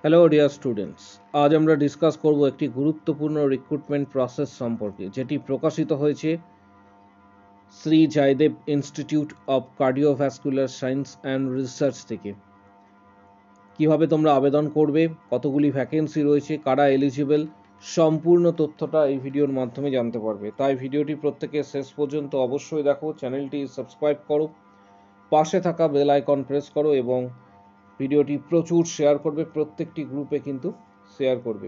Hello dear students, আজ আমরা discuss করব একটি গুরুত্বপূর্ণ রিক্রুটমেন্ট প্রসেস সম্পর্কে, যেটি প্রকাশিত হয়েছে Shri Jayadeva institute of cardiovascular science and research থেকে। কিভাবে তোমরা আবেদন করবে, কতগুলি ভ্যাকেন্সি রয়েছে, কারা এলিজিবল, সম্পূর্ণ তথ্যটা এই ভিডিওর মাধ্যমে জানতে পারবে। তাই ভিডিওটি প্রত্যেকে শেষ পর্যন্ত অবশ্যই দেখো, চ্যানেলটি সাবস্ক্রাইব করো, পাশে থাকা বেল আইকন প্রেস করো এবং ভিডিওটি প্রচুর শেয়ার করবে, প্রত্যেকটি গ্রুপে কিন্তু শেয়ার করবে।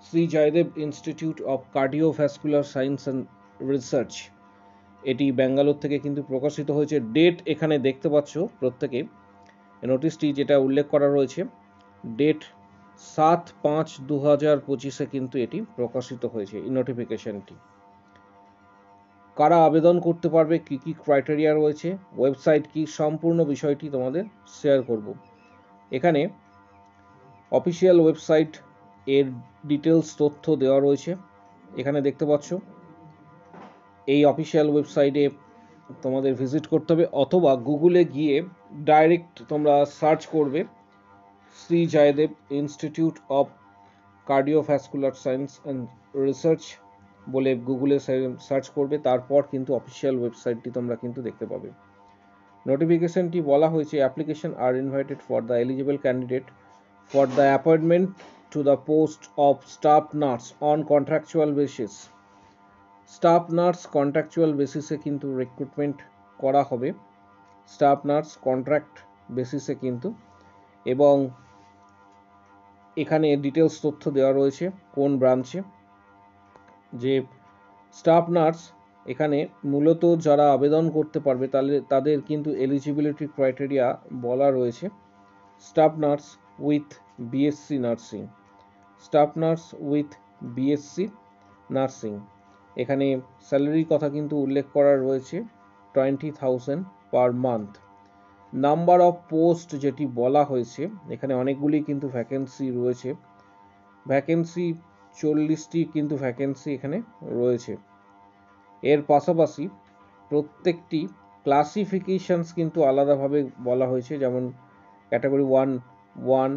Shri Jayadeva institute of cardiovascular science and research, এটি ব্যাঙ্গালোর থেকে কিন্তু প্রকাশিত হয়েছে। ডেট এখানে দেখতে পাচ্ছ প্রত্যেকে, নোটিশটি যেটা উল্লেখ করা রয়েছে, ডেট 7/5/2025 কিন্তু এটি প্রকাশিত হয়েছে এই নোটিফিকেশনটি। কারা আবেদন করতে পারবে, কি কি ক্রাইটেরিয়া রয়েছে, ওয়েবসাইট কি, সম্পূর্ণ বিষয়টি তোমাদের শেয়ার করব। এখানে অফিসিয়াল ওয়েবসাইট এর ডিটেলস তথ্য দেওয়া রয়েছে, এখানে দেখতে পাচ্ছ। এই অফিসিয়াল ওয়েবসাইটে তোমাদের ভিজিট করতে হবে, অথবা গুগলে গিয়ে ডাইরেক্ট তোমরা সার্চ করবে Shri Jayadeva institute of cardiovascular science and research বলে গুগলে সার্চ করবে, তারপর কিন্তু অফিসিয়াল ওয়েবসাইটটি তোমরা কিন্তু দেখতে পাবে। নোটিফিকেশনটি বলা হয়েছে, application are invited for the eligible candidate for the appointment to the post of staff nurse on contractual basis. Staff nurse contractual বেসিসে কিন্তু রিক্রুটমেন্ট করা হবে, স্টাফ নার্স কন্ট্রাক্ট বেসিসে কিন্তু। এবং এখানে ডিটেলস তথ্য দেওয়া রয়েছে কোন ব্রাঞ্চে। যে স্টাফ নার্স, এখানে মূলত যারা আবেদন করতে পারবে তাদের কিন্তু এলিজিবিলিটি ক্রাইটেরিয়া বলা রয়েছে। Staff nurse with BSc nursing, staff nurse with BSc nursing. এখানে স্যালারির কথা কিন্তু উল্লেখ করা রয়েছে 20,000 per month. Number of post যেটি বলা হয়েছে, এখানে অনেকগুলি কিন্তু ভ্যাকেন্সি রয়েছে, ভ্যাকেন্সি 40টি কিন্তু ভ্যাকেন্সি এখানে রয়েছে। এর পাশাপাশি প্রত্যেকটি ক্লাসিফিকেশনস কিন্তু আলাদাভাবে বলা হয়েছে, যেমন ক্যাটাগরি 1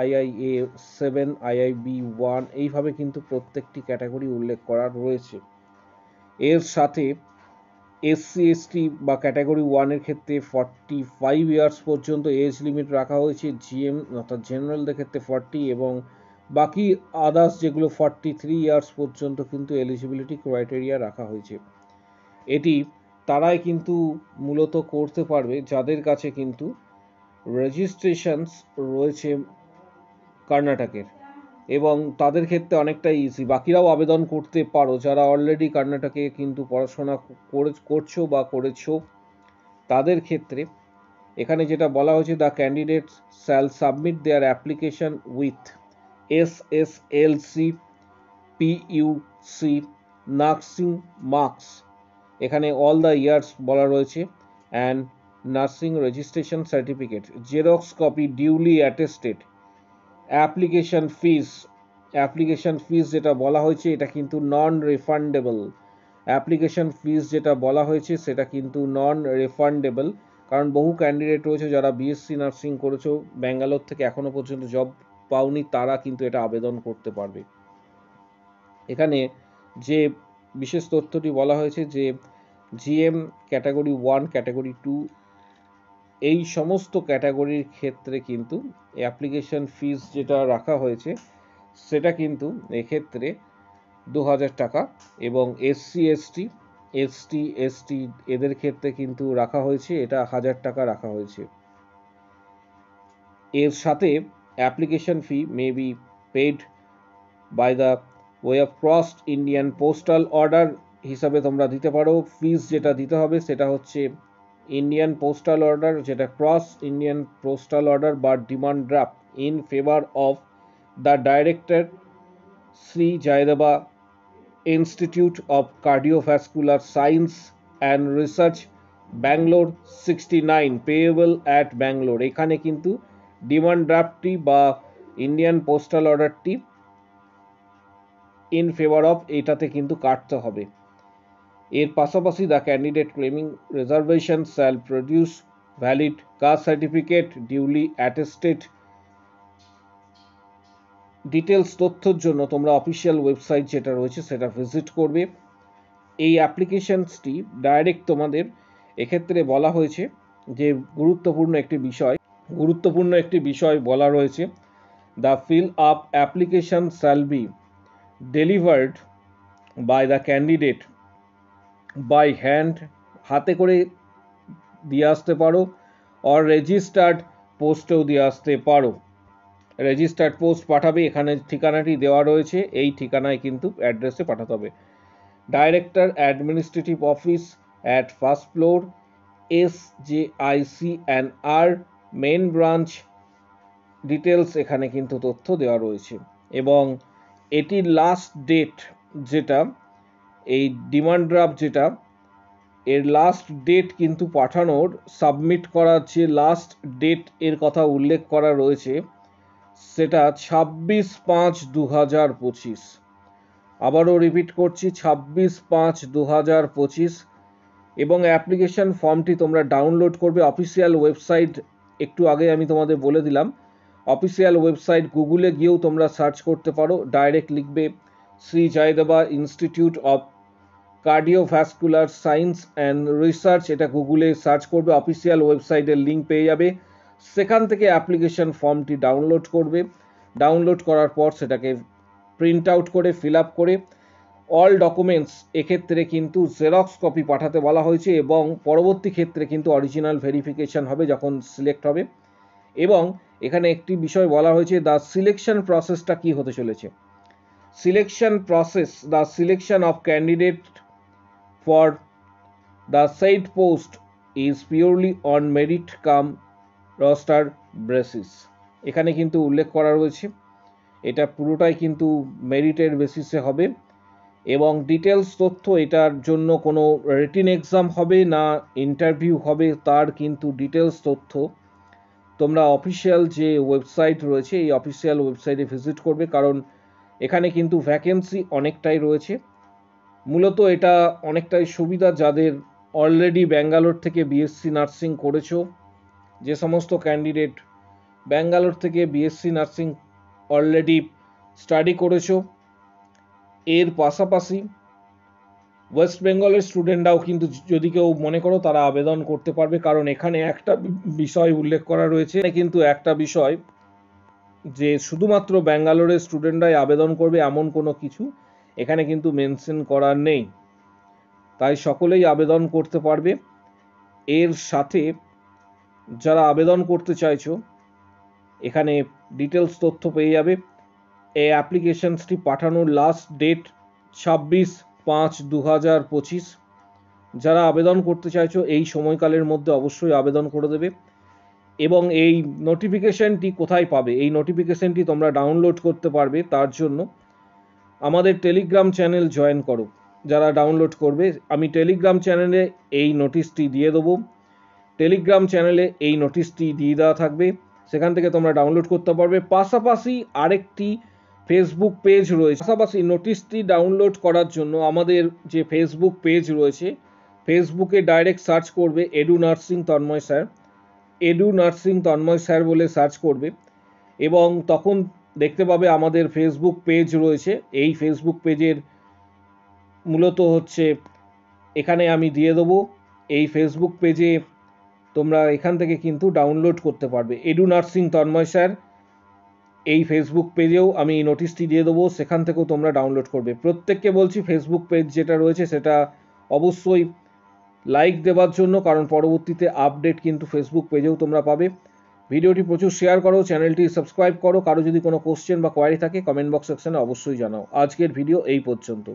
আইআইএ 7, আইআইবি 1, এইভাবে কিন্তু প্রত্যেকটি ক্যাটাগরি উল্লেখ করা রয়েছে। এর সাথে এসসি এসটি বা ক্যাটাগরি 1-এর ক্ষেত্রে 45 ইয়ার্স পর্যন্ত এজ লিমিট রাখা হয়েছে, জিএম অর্থাৎ জেনারেলদের ক্ষেত্রে 40, এবং বাকি আদার্স যেগুলো 43 ইয়ার্স পর্যন্ত কিন্তু এলিজিবিলিটি ক্রাইটেরিয়া রাখা হয়েছে। এটি তারাই কিন্তু মূলত করতে পারবে যাদের কাছে কিন্তু রেজিস্ট্রেশনস রয়েছে কর্ণাটকের, এবং তাদের ক্ষেত্রে অনেকটা ইজি। বাকিরাও আবেদন করতে পারো যারা অলরেডি কর্ণাটকে কিন্তু পড়াশোনা করছো বা করেছো, তাদের ক্ষেত্রে এখানে যেটা বলা হয়েছে, the candidates shall submit their application with SSLC PUC nursing marks, এখানে অল দ্য ইয়ার্স বলা রয়েছে, and nursing registration certificate, xerox copy duly attested. Application fees যেটা বলা হয়েছে, এটা কিন্তু নন রিফান্ডেবল। অ্যাপ্লিকেশন ফিস যেটা বলা হয়েছে সেটা কিন্তু নন রিফান্ডেবল, কারণ বহু ক্যান্ডিডেট রয়েছে যারা বিএসসি নার্সিং করেছো, ব্যাঙ্গালোর থেকে এখনো পর্যন্ত জব পাওনি, তারা কিন্তু এটা আবেদন করতে পারবে। এখানে যে বিশেষ তথ্যটি বলা হয়েছে যে জিএম ক্যাটাগরি 1, ক্যাটাগরি 2, এই সমস্ত ক্যাটাগরির ক্ষেত্রে কিন্তু অ্যাপ্লিকেশন ফিস যেটা রাখা হয়েছে সেটা কিন্তু এক্ষেত্রে 2000 টাকা, এবং এসসি এদের ক্ষেত্রে কিন্তু রাখা হয়েছে এটা 1000 টাকা রাখা হয়েছে। এর সাথে application fee may be paid by the way of cross Indian postal order হিসাবে তোমরা দিতে পারো। ফিস যেটা দিতে হবে সেটা হচ্ছে ইন্ডিয়ান পোস্টাল অর্ডার, যেটা ক্রস ইন্ডিয়ান পোস্টাল অর্ডার বা demand draft in favour of the director Shri Jayadeva institute of cardiovascular science and research, Bangalore 69, payable at Bangalore. এখানে কিন্তু ডিমান্ড ড্রাফটটি বা ইন্ডিয়ান পোস্টাল অর্ডারটি ইন ফেভার অফ এটাতে কিন্তু কাটতে হবে। এর পাশাপাশি the candidate claiming reservation shall produce valid caste certificate duly attested details তথ্যের জন্য তোমরা অফিসিয়াল ওয়েবসাইট যেটা রয়েছে সেটা ভিজিট করবে। এই অ্যাপ্লিকেশনসটি ডাইরেক্ট তোমাদের এক্ষেত্রে বলা হয়েছে যে গুরুত্বপূর্ণ একটি বিষয় বলা রয়েছে, the fill up application shall be delivered by the candidate by hand, হাতে করে দিয়ে আসতে পারো, অর রেজিস্টার্ড পোস্টেও দিয়ে আসতে পারো। রেজিস্টার্ড পোস্ট পাঠাবে, এখানে ঠিকানাটি দেওয়া রয়েছে, এই ঠিকানায় কিন্তু অ্যাড্রেসে পাঠাতে হবে। Director administrative office at first floor SJICNR main branch, details এখানে কিন্তু তথ্য দেওয়া রয়েছে। এবং এটির লাস্ট ডেট যেটা, এই ডিমান্ড ড্রাফট যেটা, এর লাস্ট ডেট কিন্তু পাঠানোর, সাবমিট করার যে লাস্ট ডেট এর কথা উল্লেখ করা রয়েছে সেটা 26/5/2025। আবারও রিপিট করছি, 26/5/2025। এবং অ্যাপ্লিকেশন ফর্মটি তোমরা ডাউনলোড করবে অফিসিয়াল ওয়েবসাইট, একটু আগে আমি তোমাদের বলে দিলাম, অফিসিয়াল ওয়েবসাইট গুগলে গিয়েও তোমরা সার্চ করতে পারো, ডাইরেক্ট লিখবে Shri Jayadeva institute of cardiovascular science and research, এটা গুগলে সার্চ করবে, অফিসিয়াল ওয়েবসাইটের লিঙ্ক পেয়ে যাবে। সেখান থেকে অ্যাপ্লিকেশন ফর্মটি ডাউনলোড করবে। ডাউনলোড করার পর সেটাকে প্রিন্ট আউট করে ফিল আপ করে অল ডকুমেন্টস এক্ষেত্রে কিন্তু জেরক্স কপি পাঠাতে বলা হয়েছে, এবং পরবর্তী ক্ষেত্রে কিন্তু অরিজিনাল ভেরিফিকেশন হবে যখন সিলেক্ট হবে। এবং এখানে একটি বিষয় বলা হয়েছে, দ্য সিলেকশন প্রসেসটা কি হতে চলেছে। Selection process, the selection of candidate for the said post is purely on merit cum Roaster basis. এখানে কিন্তু উল্লেখ করা রয়েছে এটা পুরোটাই কিন্তু মেরিটের বেসিসে হবে। এবং ডিটেলস তথ্য, এটার জন্য কোনো রিটিন এক্সাম হবে না ইন্টারভিউ হবে, তার কিন্তু ডিটেলস তথ্য তোমরা অফিসিয়াল যে ওয়েবসাইট রয়েছে এই অফিসিয়াল ওয়েবসাইটে ভিজিট করবে, কারণ এখানে কিন্তু ভ্যাকেন্সি অনেকটাই রয়েছে। মূলত এটা অনেকটাই সুবিধা যাদের অলরেডি ব্যাঙ্গালোর থেকে বিএসসি নার্সিং করেছো, যে সমস্ত ক্যান্ডিডেট ব্যাঙ্গালোর থেকে বিএসসি নার্সিং অলরেডি স্টাডি করেছো, এর পাশাপাশি ওয়েস্ট বেঙ্গলের স্টুডেন্টরাও কিন্তু যদি কেউ মনে করো তারা আবেদন করতে পারবে, কারণ এখানে একটা বিষয় উল্লেখ করা রয়েছে, কিন্তু একটা বিষয় যে শুধুমাত্র ব্যাঙ্গালোরের স্টুডেন্টরাই আবেদন করবে এমন কোনো কিছু এখানে কিন্তু মেনশন করা নেই, তাই সকলেই আবেদন করতে পারবে। এর সাথে যারা আবেদন করতে চাইছো এখানে ডিটেলস তথ্য পেয়ে যাবে। এই অ্যাপ্লিকেশনসটি পাঠানোর লাস্ট ডেট 26/5/2025। যারা আবেদন করতে চাইছো এই সময়কালের মধ্যে অবশ্যই আবেদন করে দেবে। এবং এই নোটিফিকেশনটি কোথায় পাবে, এই নোটিফিকেশনটি তোমরা ডাউনলোড করতে পারবে, তার জন্য আমাদের টেলিগ্রাম চ্যানেল জয়েন করো। যারা ডাউনলোড করবে, আমি টেলিগ্রাম চ্যানেলে এই নোটিশটি দিয়ে দেবো, টেলিগ্রাম চ্যানেলে এই নোটিশটি দিয়ে দেওয়া থাকবে, সেখান থেকে তোমরা ডাউনলোড করতে পারবে। পাশাপাশি আরেকটি ফেসবুক পেজ রয়েছে, পাশাপাশি নোটিশটি ডাউনলোড করার জন্য আমাদের যে ফেসবুক পেজ রয়েছে, ফেসবুকে ডাইরেক্ট সার্চ করবে edu nursing Tanmay sir, edu nursing Tanmay sir বলে সার্চ করবে, এবং তখন দেখতে পাবে আমাদের ফেসবুক পেজ রয়েছে। এই ফেসবুক পেজের মূলত হচ্ছে এখানে আমি দিয়ে দেবো, এই ফেসবুক পেজে তোমরা এখান থেকে কিন্তু ডাউনলোড করতে পারবে এডু নার্সিং তন্ময় স্যার, এই ফেসবুক পেজেও আমি এই নোটিশটি দিয়ে দেবো, সেখান থেকেও তোমরা ডাউনলোড করবে। প্রত্যেককে বলছি ফেসবুক পেজ যেটা রয়েছে সেটা অবশ্যই লাইক দেওয়ার জন্য, কারণ পরবর্তীতে আপডেট কিন্তু ফেসবুক পেজেও তোমরা পাবে। ভিডিওটি প্রচুর শেয়ার করো, চ্যানেলটি সাবস্ক্রাইব করো, কারো যদি কোনো কোশ্চেন বা কোয়ারি থাকে কমেন্ট বক্স সেকশনে অবশ্যই জানাও। আজকের ভিডিও এই পর্যন্ত।